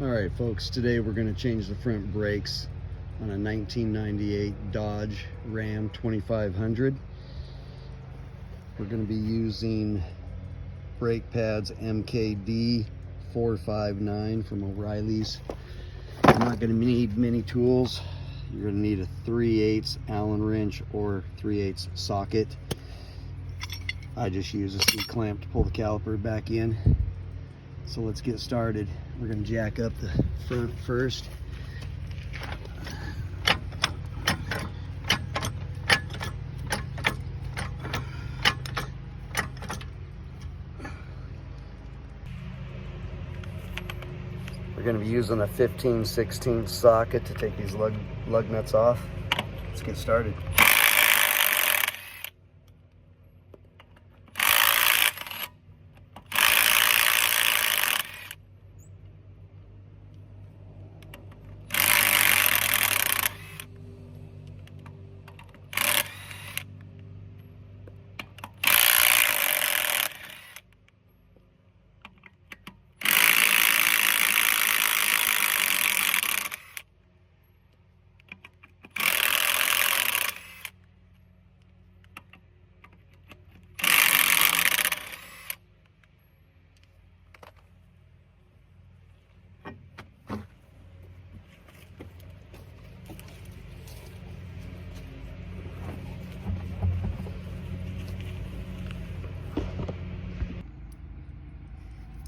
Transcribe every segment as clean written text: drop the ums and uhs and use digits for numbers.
Alright folks, today we're going to change the front brakes on a 1998 Dodge Ram 2500. We're going to be using brake pads MKD 459 from O'Reilly's. You're not going to need many tools. You're going to need a 3/8 Allen wrench or 3/8 socket. I just use a C-clamp to pull the caliper back in. So let's get started. We're going to jack up the front first. We're going to be using a 15/16 socket to take these lug nuts off. Let's get started.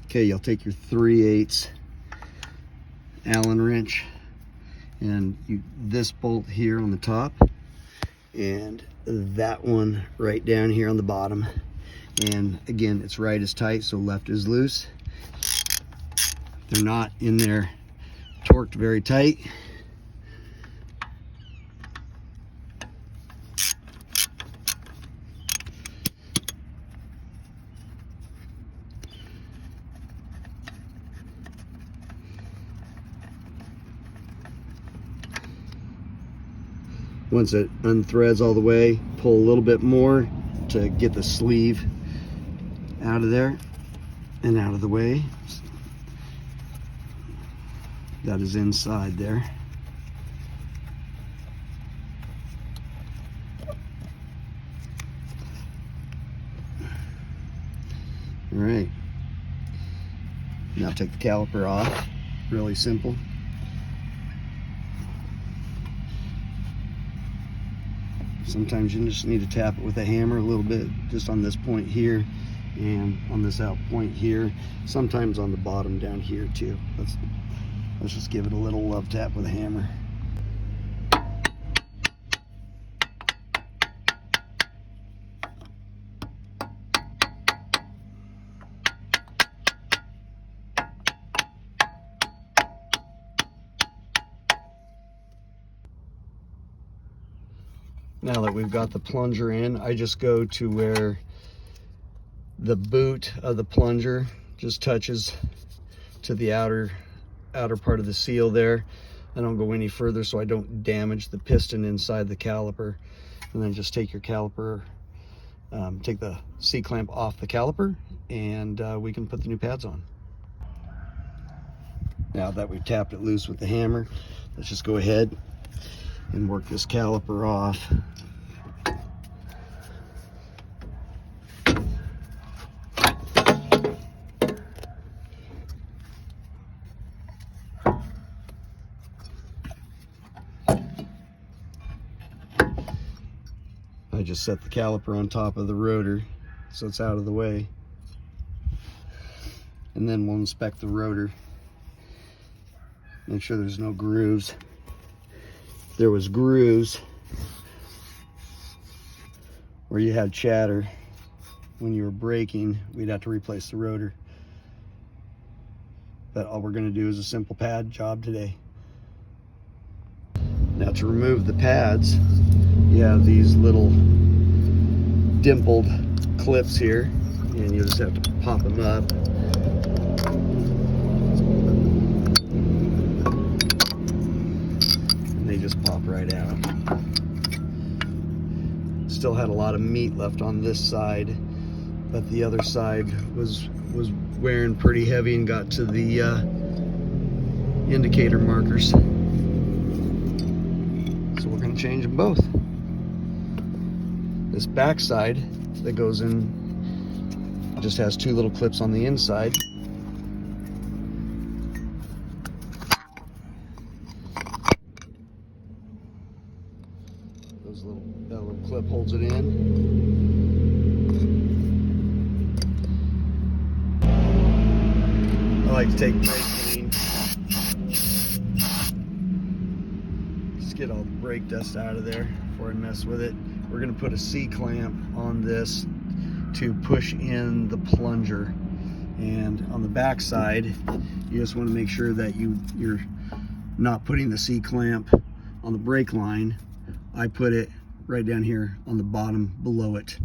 Okay, you'll take your 3/8 Allen wrench and this bolt here on the top and that one right down here on the bottom. And again, it's right is tight, so left is loose. They're not in there torqued very tight. Once it unthreads all the way, pull a little bit more to get the sleeve out of there and out of the way. That is inside there. All right. Now take the caliper off. Really simple. Sometimes you just need to tap it with a hammer a little bit, just on this point here and on this out point here. Sometimes on the bottom down here too. Let's just give it a little love tap with a hammer. Now that we've got the plunger in, I just go to where the boot of the plunger just touches to the outer part of the seal there. I don't go any further so I don't damage the piston inside the caliper. And then just take your caliper, take the C-clamp off the caliper, and we can put the new pads on. Now that we've tapped it loose with the hammer, let's just go ahead and work this caliper off. I just set the caliper on top of the rotor so it's out of the way, and then we'll inspect the rotor, make sure there's no grooves. If there was grooves where you had chatter when you were braking, we'd have to replace the rotor. But all we're going to do is a simple pad job today. Now to remove the pads, you have these little dimpled clips here, and you just have to pop them up. And they just pop right out. Still had a lot of meat left on this side, but the other side was wearing pretty heavy and got to the indicator markers. So we're going to change them both. This back side that goes in just has two little clips on the inside. That little clip holds it in. I like to take brake clean. Just get all the brake dust out of there before I mess with it. We're going to put a C-clamp on this to push in the plunger. And on the back side, you just want to make sure that you're not putting the C-clamp on the brake line. I put it right down here on the bottom below it.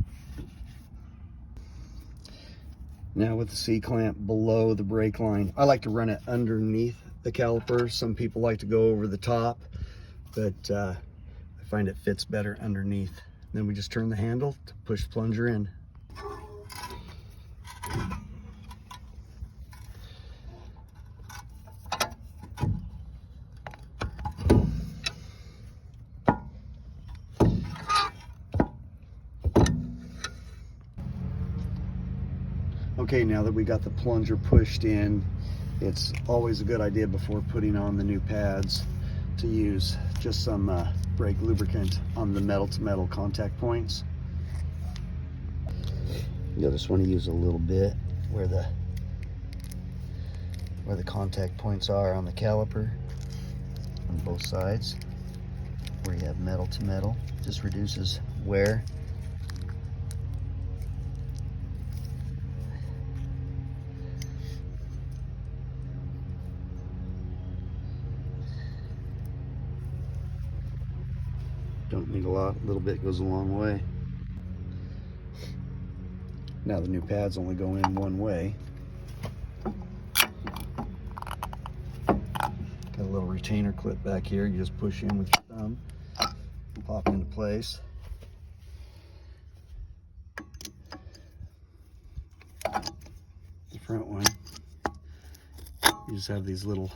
Now with the C-clamp below the brake line, I like to run it underneath the caliper. Some people like to go over the top, but I find it fits better underneath. Then we just turn the handle to push the plunger in. Okay, now that we got the plunger pushed in, it's always a good idea before putting on the new pads to use just some brake lubricant on the metal-to-metal contact points. You'll just want to use a little bit where the contact points are on the caliper on both sides, where you have metal-to-metal. Just reduces wear. Don't need a lot, a little bit goes a long way. Now the new pads only go in one way. Got a little retainer clip back here. You just push in with your thumb, pop into place. The front one, you just have these little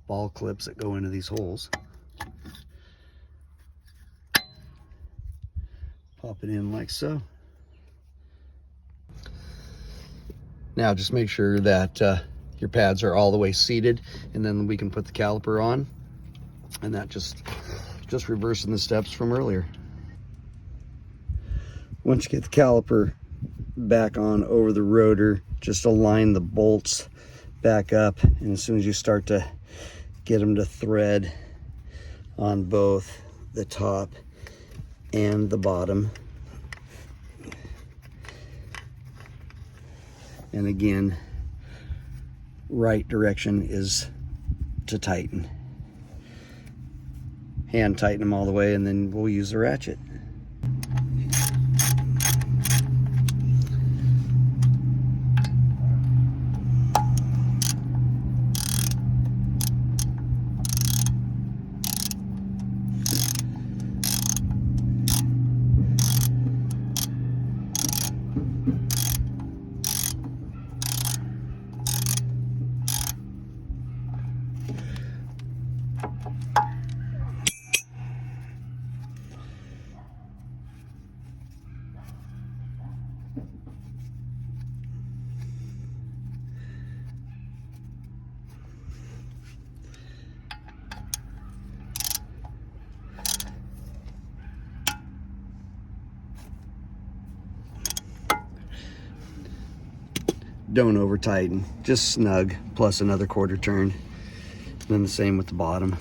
ball clips that go into these holes. Pop it in like so. Now just make sure that your pads are all the way seated, and then we can put the caliper on, and that just reversing the steps from earlier. Once you get the caliper back on over the rotor, just align the bolts back up, and as soon as you start to get them to thread on both the top and the bottom, and again, right direction is to tighten. Hand tighten them all the way, and then we'll use the ratchet. Don't over tighten, just snug, plus another quarter turn. Then the same with the bottom.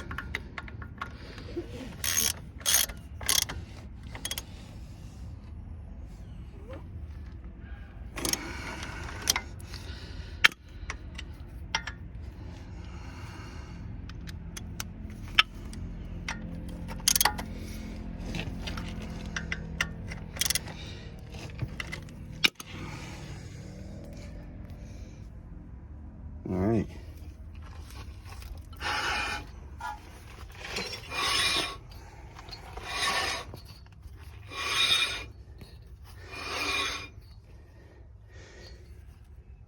All right.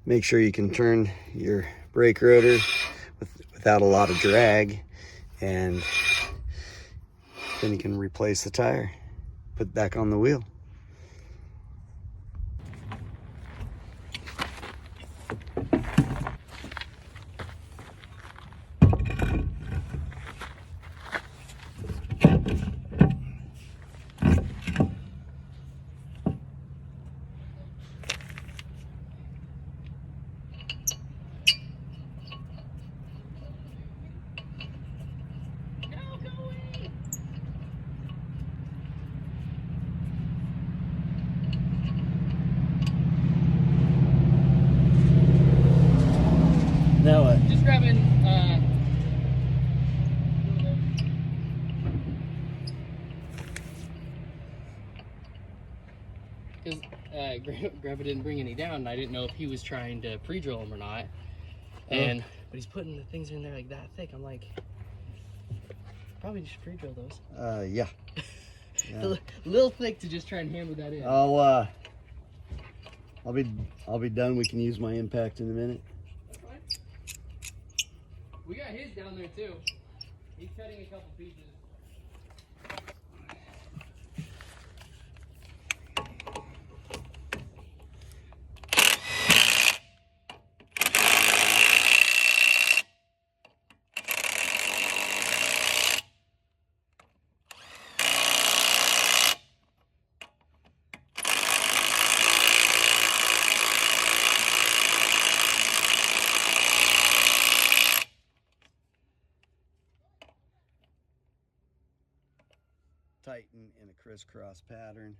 Make sure you can turn your brake rotor without a lot of drag, and then you can replace the tire, put it back on the wheel. Now what? Just grabbing, because Grandpa didn't bring any down, and I didn't know if he was trying to pre-drill them or not. And but he's putting the things in there like that thick. I'm like, probably just pre-drill those. Yeah. A little thick to just try and hammer that in. I'll be done. We can use my impact in a minute. We got his down there too. He's cutting a couple pieces. Tighten in a crisscross pattern.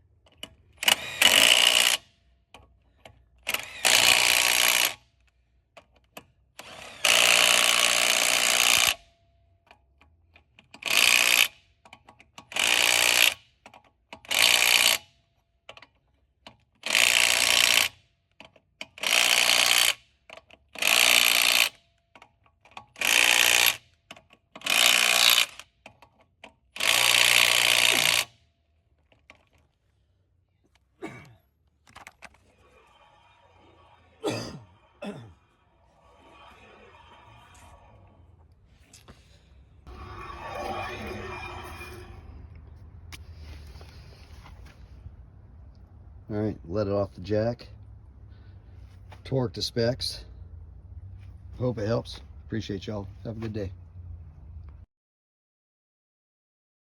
All right, let it off the jack. Torque to specs. Hope it helps. Appreciate y'all. Have a good day.